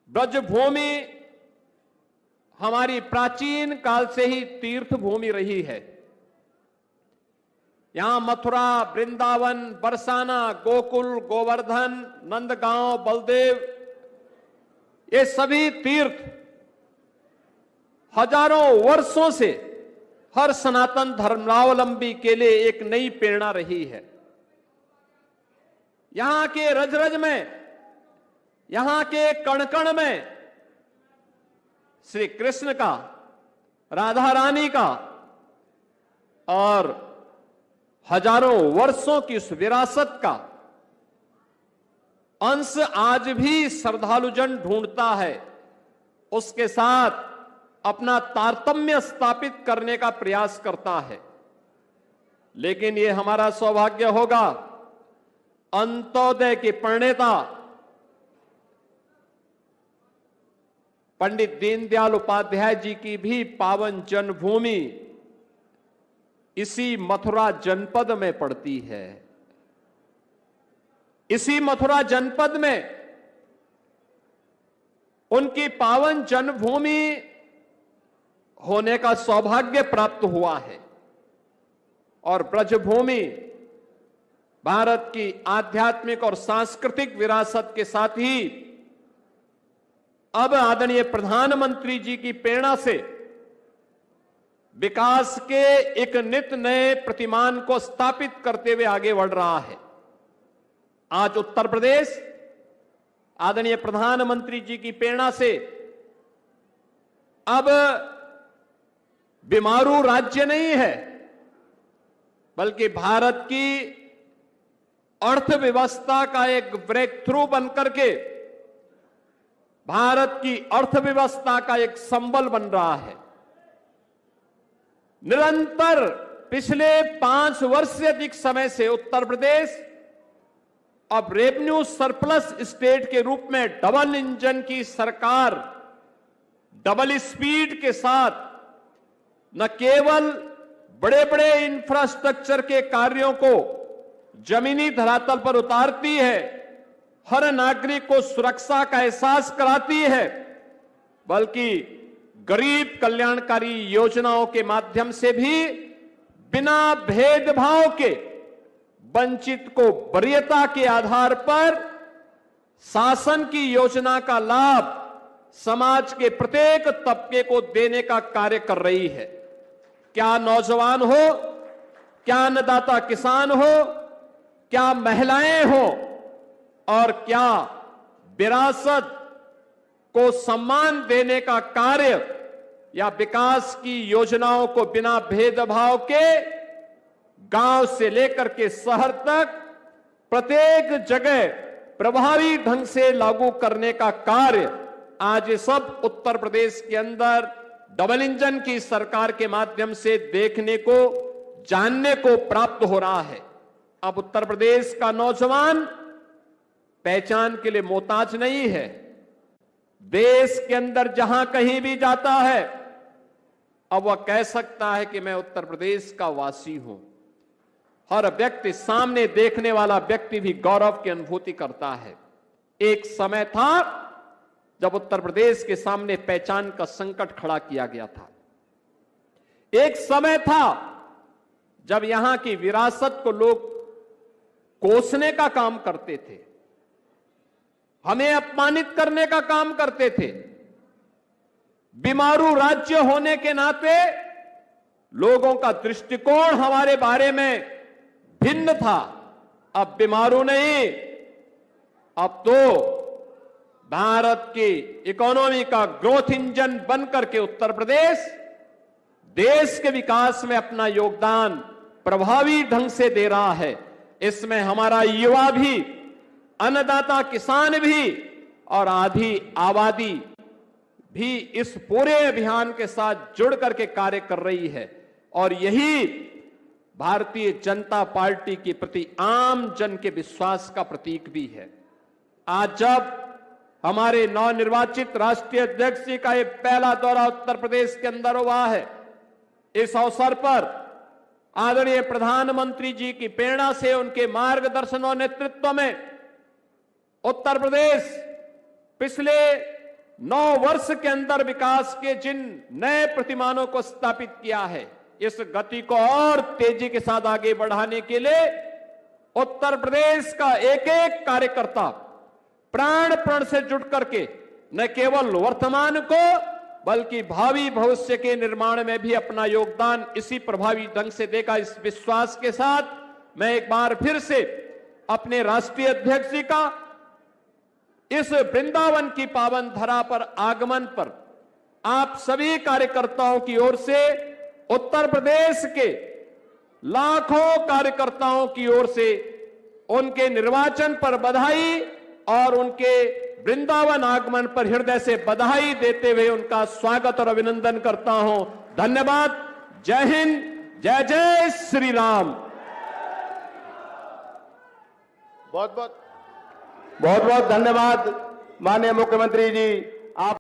ब्रजभूमि हमारी प्राचीन काल से ही तीर्थ भूमि रही है। यहां मथुरा, वृंदावन, बरसाना, गोकुल, गोवर्धन, नंदगांव, बलदेव, ये सभी तीर्थ हजारों वर्षों से हर सनातन धर्मावलंबी के लिए एक नई प्रेरणा रही है। यहां के रज रज में, यहां के कण कण में श्री कृष्ण का, राधा रानी का और हजारों वर्षों की उस विरासत का अंश आज भी श्रद्धालुजन ढूंढता है, उसके साथ अपना तारतम्य स्थापित करने का प्रयास करता है। लेकिन यह हमारा सौभाग्य होगा, अंत्योदय के प्रणेता पंडित दीनदयाल उपाध्याय जी की भी पावन जन्मभूमि इसी मथुरा जनपद में पड़ती है। इसी मथुरा जनपद में उनकी पावन जन्मभूमि होने का सौभाग्य प्राप्त हुआ है। और ब्रजभूमि भारत की आध्यात्मिक और सांस्कृतिक विरासत के साथ ही अब आदरणीय प्रधानमंत्री जी की प्रेरणा से विकास के एक नित नए प्रतिमान को स्थापित करते हुए आगे बढ़ रहा है। आज उत्तर प्रदेश आदरणीय प्रधानमंत्री जी की प्रेरणा से अब बीमारू राज्य नहीं है, बल्कि भारत की अर्थव्यवस्था का एक ब्रेक थ्रू बनकर के भारत की अर्थव्यवस्था का एक संबल बन रहा है। निरंतर पिछले 5 वर्ष से अधिक समय से उत्तर प्रदेश अब रेवेन्यू सरप्लस स्टेट के रूप में डबल इंजन की सरकार, डबल स्पीड के साथ न केवल बड़े बड़े इंफ्रास्ट्रक्चर के कार्यों को जमीनी धरातल पर उतारती है, हर नागरिक को सुरक्षा का एहसास कराती है, बल्कि गरीब कल्याणकारी योजनाओं के माध्यम से भी बिना भेदभाव के वंचित को वरीयता के आधार पर शासन की योजना का लाभ समाज के प्रत्येक तबके को देने का कार्य कर रही है। क्या नौजवान हो, क्या अन्नदाता किसान हो, क्या महिलाएं हो और क्या विरासत को सम्मान देने का कार्य या विकास की योजनाओं को बिना भेदभाव के गांव से लेकर के शहर तक प्रत्येक जगह प्रभावी ढंग से लागू करने का कार्य आज सब उत्तर प्रदेश के अंदर डबल इंजन की सरकार के माध्यम से देखने को, जानने को प्राप्त हो रहा है। अब उत्तर प्रदेश का नौजवान पहचान के लिए मोहताज नहीं है। देश के अंदर जहां कहीं भी जाता है अब वह कह सकता है कि मैं उत्तर प्रदेश का वासी हूं। हर व्यक्ति, सामने देखने वाला व्यक्ति भी गौरव की अनुभूति करता है। एक समय था जब उत्तर प्रदेश के सामने पहचान का संकट खड़ा किया गया था। एक समय था जब यहां की विरासत को लोग कोसने का काम करते थे, हमें अपमानित करने का काम करते थे। बीमारू राज्य होने के नाते लोगों का दृष्टिकोण हमारे बारे में भिन्न था। अब बीमारू नहीं, अब तो भारत की इकोनॉमी का ग्रोथ इंजन बनकर के उत्तर प्रदेश देश के विकास में अपना योगदान प्रभावी ढंग से दे रहा है। इसमें हमारा युवा भी, अन्नदाता किसान भी और आधी आबादी भी इस पूरे अभियान के साथ जुड़ करके कार्य कर रही है। और यही भारतीय जनता पार्टी के प्रति आम जन के विश्वास का प्रतीक भी है। आज जब हमारे नवनिर्वाचित राष्ट्रीय अध्यक्ष जी का यह पहला दौरा उत्तर प्रदेश के अंदर हुआ है, इस अवसर पर आदरणीय प्रधानमंत्री जी की प्रेरणा से, उनके मार्गदर्शन और नेतृत्व में उत्तर प्रदेश पिछले 9 वर्ष के अंदर विकास के जिन नए प्रतिमानों को स्थापित किया है, इस गति को और तेजी के साथ आगे बढ़ाने के लिए उत्तर प्रदेश का एक एक कार्यकर्ता प्राण प्रण से जुट करके न केवल वर्तमान को बल्कि भावी भविष्य के निर्माण में भी अपना योगदान इसी प्रभावी ढंग से देगा। इस विश्वास के साथ मैं एक बार फिर से अपने राष्ट्रीय अध्यक्ष जी का इस वृंदावन की पावन धरा पर आगमन पर आप सभी कार्यकर्ताओं की ओर से, उत्तर प्रदेश के लाखों कार्यकर्ताओं की ओर से उनके निर्वाचन पर बधाई और उनके वृंदावन आगमन पर हृदय से बधाई देते हुए उनका स्वागत और अभिनंदन करता हूं। धन्यवाद। जय हिंद, जय जय श्री राम। बहुत बहुत धन्यवाद माननीय मुख्यमंत्री जी। आप